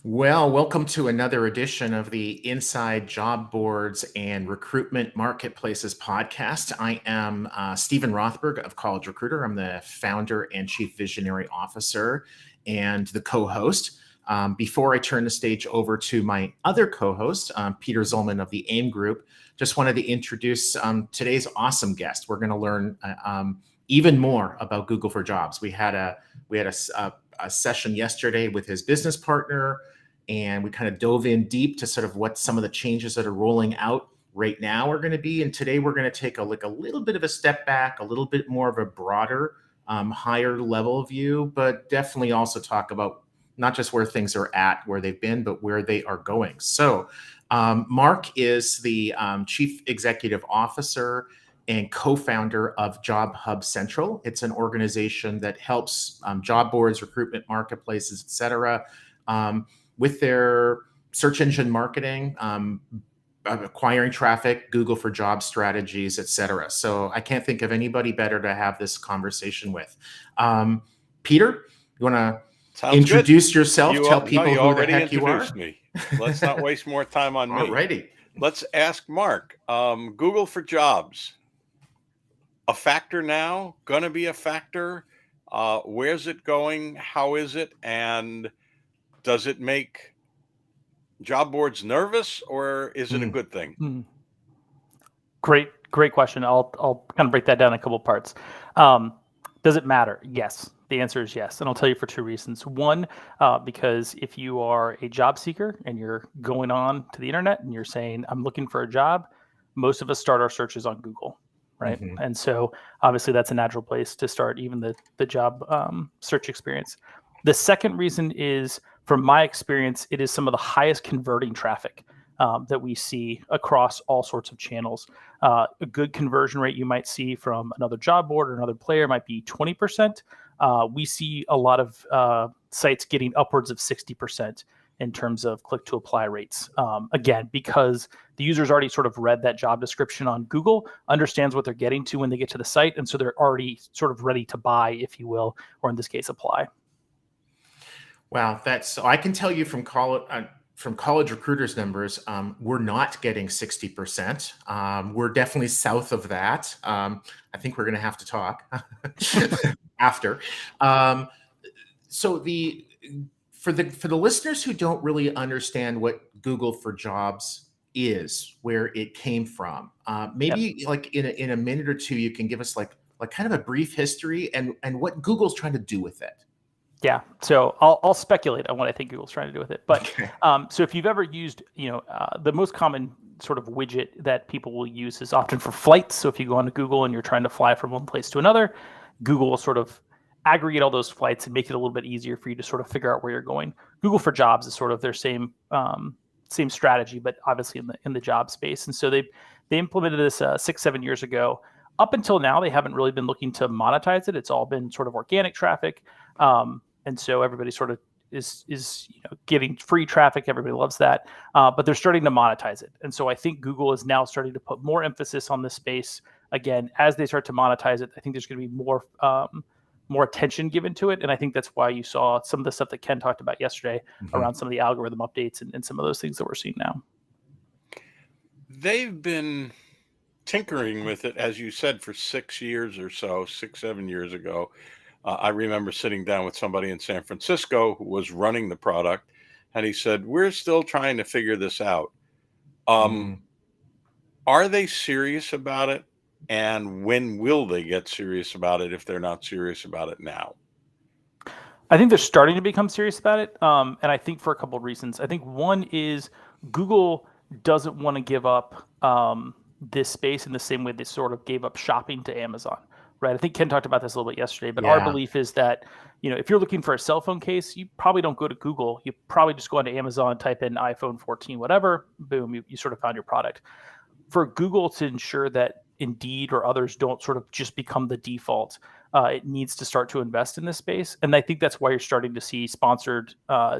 Well, welcome to another edition of the Inside Job Boards and Recruitment Marketplaces podcast. I am Stephen Rothberg of College Recruiter. I'm the founder and chief visionary officer and the co-host. Before I turn the stage over to my other co-host, Peter Zollman of the AIM Group, just wanted to introduce today's awesome guest. We're going to learn even more about Google for Jobs. We had a session yesterday with his business partner, and we kind of dove in deep to sort of what some of the changes that are rolling out right now are going to be. And today we're going to take a little bit of a step back, a little bit more of a broader, higher level view, but definitely also talk about not just where things are at, where they've been, but where they are going. So Mark is the Chief Executive Officer and co-founder of Job Hub Central. It's an organization that helps job boards, recruitment marketplaces, et cetera, with their search engine marketing, acquiring traffic, Google for Jobs strategies, et cetera. So I can't think of anybody better to have this conversation with. Peter, you want to introduce yourself, tell people who the heck you are? Me. Let's not waste more time on me. Alrighty. Let's ask Mark. Google for Jobs. A factor now? Going to be a factor? Where's it going? How is it? And does it make job boards nervous, or is it a good thing? Great question. I'll kind of break that down in a couple parts. Does it matter? Yes. The answer is yes. And I'll tell you for two reasons. One, because if you are a job seeker and you're going on to the internet and you're saying, I'm looking for a job, most of us start our searches on Google, right? Mm-hmm. And so obviously that's a natural place to start even the job search experience. The second reason is, from my experience, it is some of the highest converting traffic that we see across all sorts of channels. A good conversion rate you might see from another job board or another player might be 20%. We see a lot of sites getting upwards of 60% in terms of click to apply rates. Again, because the user's already sort of read that job description on Google, understands what they're getting to when they get to the site, and so they're already sort of ready to buy, if you will, or in this case, apply. Wow, so I can tell you from college recruiters numbers, we're not getting 60%. We're definitely south of that. I think we're going to have to talk after. So for the listeners who don't really understand what Google for Jobs is, where it came from, maybe like in a minute or two, you can give us like kind of a brief history and what Google's trying to do with it. Yeah, so I'll speculate on what I think Google's trying to do with it. But okay. So if you've ever used, the most common sort of widget that people will use is often for flights. So if you go onto Google and you're trying to fly from one place to another, Google will sort of aggregate all those flights and make it a little bit easier for you to sort of figure out where you're going. Google for Jobs is sort of their same strategy, but obviously in the job space. And so they implemented this 6-7 years ago. Up until now, they haven't really been looking to monetize it. It's all been sort of organic traffic. And so everybody sort of is getting free traffic. Everybody loves that. But they're starting to monetize it. And so I think Google is now starting to put more emphasis on this space. Again, as they start to monetize it, I think there's going to be more attention given to it. And I think that's why you saw some of the stuff that Ken talked about yesterday around some of the algorithm updates and some of those things that we're seeing now. They've been tinkering with it, as you said, for 6 years or so, 6-7 years ago. I remember sitting down with somebody in San Francisco who was running the product, and he said, we're still trying to figure this out. Are they serious about it? And when will they get serious about it if they're not serious about it now? I think they're starting to become serious about it. And I think for a couple of reasons. I think one is Google doesn't want to give up this space in the same way they sort of gave up shopping to Amazon. Right. I think Ken talked about this a little bit yesterday, but our belief is that, if you're looking for a cell phone case, you probably don't go to Google. You probably just go onto Amazon, type in iPhone 14, whatever, boom, you sort of found your product. For Google to ensure that Indeed or others don't sort of just become the default, it needs to start to invest in this space. And I think that's why you're starting to see sponsored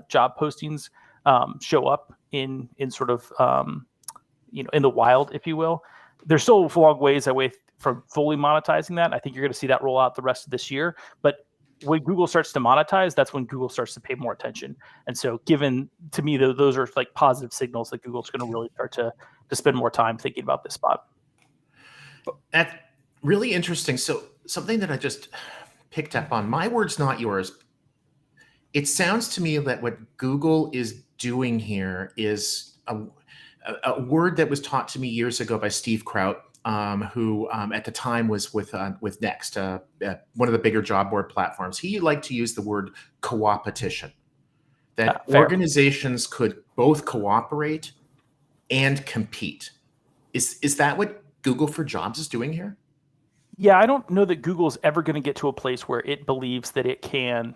job postings show up in sort of, in the wild, if you will. There's still a long ways away from fully monetizing that. I think you're going to see that roll out the rest of this year. But when Google starts to monetize, that's when Google starts to pay more attention. And so given to me, those are like positive signals that Google's going to really start to spend more time thinking about this spot. That's really interesting. So something that I just picked up on, my words, not yours. It sounds to me that what Google is doing here is a word that was taught to me years ago by Steve Kraut, who at the time was with Next, one of the bigger job board platforms. He liked to use the word coopetition, that organizations could both cooperate and compete. Is that what Google for Jobs is doing here? Yeah, I don't know that Google's ever going to get to a place where it believes that it can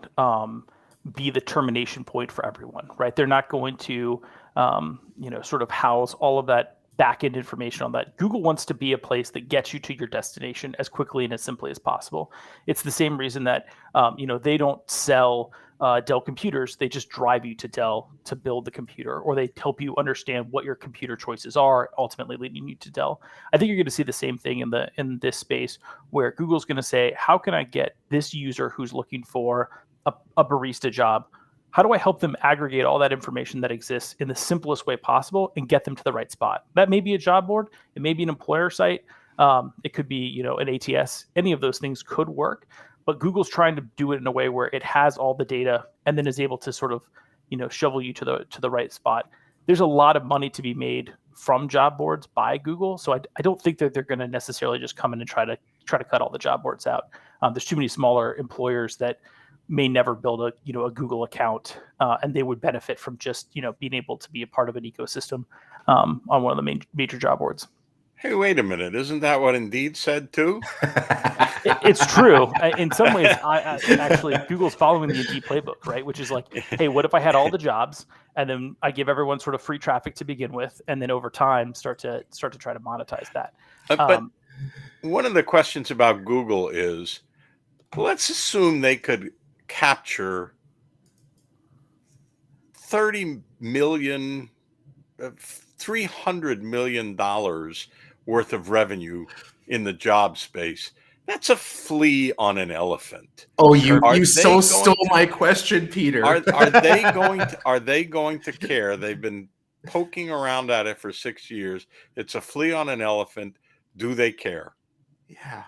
be the termination point for everyone, right? They're not going to, sort of house all of that back-end information on that. Google wants to be a place that gets you to your destination as quickly and as simply as possible. It's the same reason that, they don't sell Dell computers. They just drive you to Dell to build the computer, or they help you understand what your computer choices are, ultimately leading you to Dell. I think you're going to see the same thing in this space, where Google's going to say, how can I get this user who's looking for a barista job? How do I help them aggregate all that information that exists in the simplest way possible and get them to the right spot? That may be a job board. It may be an employer site. It could be, an ATS. Any of those things could work. But Google's trying to do it in a way where it has all the data and then is able to sort of, shovel you to the right spot. There's a lot of money to be made from job boards by Google, so I don't think that they're going to necessarily just come in and try to cut all the job boards out. There's too many smaller employers that may never build a Google account, and they would benefit from just being able to be a part of an ecosystem on one of the major job boards. Hey, wait a minute! Isn't that what Indeed said too? It's true. In some ways, I actually Google's following the Indeed playbook, right? Which is like, hey, what if I had all the jobs and then I give everyone sort of free traffic to begin with, and then over time start to try to monetize that. But one of the questions about Google is, let's assume they could capture 30 million, $300 million worth of revenue in the job space. That's a flea on an elephant. Oh, you stole my question, Peter. Are they going to care? They've been poking around at it for 6 years. It's a flea on an elephant. Do they care? Yeah.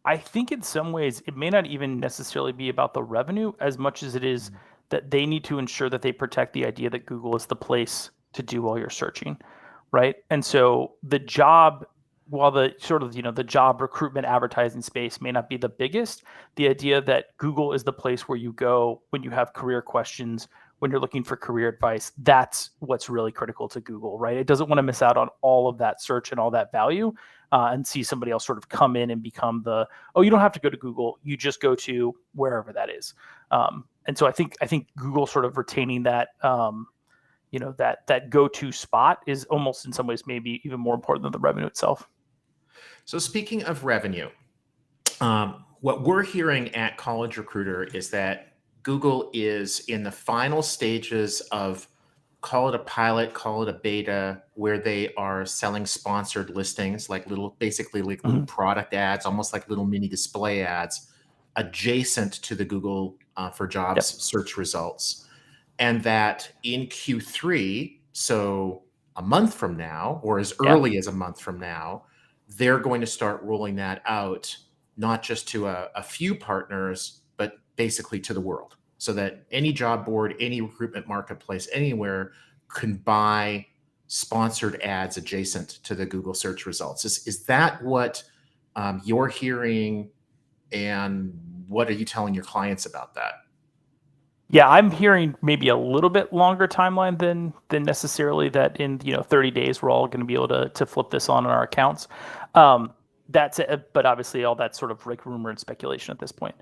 I think in some ways it may not even necessarily be about the revenue as much as it is that they need to ensure that they protect the idea that Google is the place to do all your searching, right? And so the job, while the sort of, the job recruitment advertising space may not be the biggest, the idea that Google is the place where you go when you have career questions, when you're looking for career advice, that's what's really critical to Google, right? It doesn't want to miss out on all of that search and all that value and see somebody else sort of come in and become you don't have to go to Google, you just go to wherever that is. And so I think Google sort of retaining that, that go-to spot is almost in some ways maybe even more important than the revenue itself. So speaking of revenue, what we're hearing at College Recruiter is that Google is in the final stages of, call it a pilot, call it a beta, where they are selling sponsored listings, like little product ads, almost like little mini display ads, adjacent to the Google for Jobs search results. And that in Q3, so a month from now, or as early as a month from now, they're going to start rolling that out, not just to a few partners, but basically to the world, so that any job board, any recruitment marketplace, anywhere can buy sponsored ads adjacent to the Google search results. Is that what you're hearing, and what are you telling your clients about that? Yeah, I'm hearing maybe a little bit longer timeline than necessarily that in 30 days we're all going to be able to flip this on our accounts. That's it, but obviously all that's sort of like rumor and speculation at this point.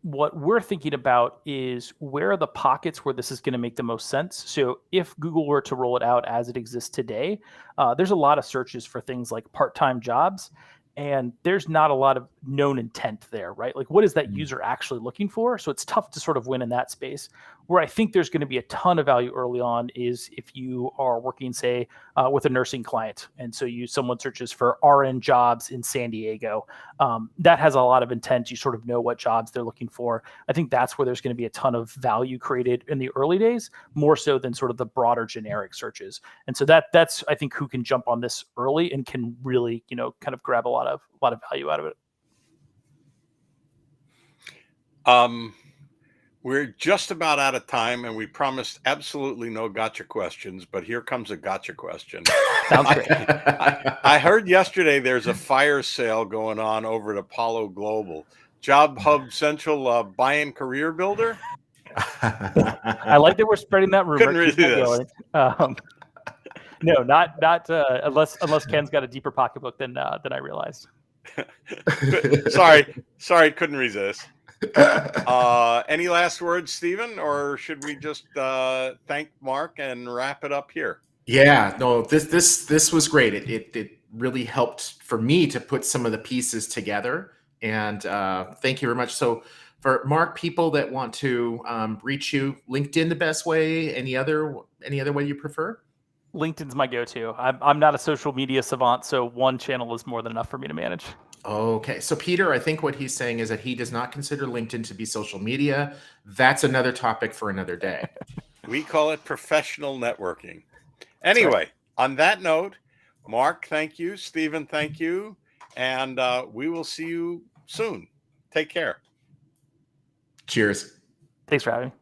What we're thinking about is where are the pockets where this is going to make the most sense. So if Google were to roll it out as it exists today, there's a lot of searches for things like part-time jobs. and there's not a lot of known intent there, right? Like, what is that user actually looking for? So it's tough to sort of win in that space. Where I think there's going to be a ton of value early on is if you are working, say, with a nursing client, and so someone searches for RN jobs in San Diego. That has a lot of intent. You sort of know what jobs they're looking for. I think that's where there's going to be a ton of value created in the early days, more so than sort of the broader generic searches. And so that's I think who can jump on this early and can really, kind of grab a lot of value out of it. We're just about out of time, and we promised absolutely no gotcha questions, but here comes a gotcha question. Sounds great. I heard yesterday there's a fire sale going on over at Apollo Global. Job Hub Central Buy-in Career Builder? I like that we're spreading that rumor. Couldn't resist. No, not unless Ken's got a deeper pocketbook than I realized. Sorry, couldn't resist. Any last words, Stephen, or should we just thank Mark and wrap it up here? Yeah, no, this was great. It really helped for me to put some of the pieces together, and thank you very much. So for Mark, people that want to reach you, LinkedIn the best way? Any other way you prefer? LinkedIn's my go-to. I'm not a social media savant, so one channel is more than enough for me to manage. Okay. So Peter, I think what he's saying is that he does not consider LinkedIn to be social media. That's another topic for another day. We call it professional networking. Anyway, right. On that note, Mark, thank you. Stephen, thank you. And we will see you soon. Take care. Cheers. Thanks for having me.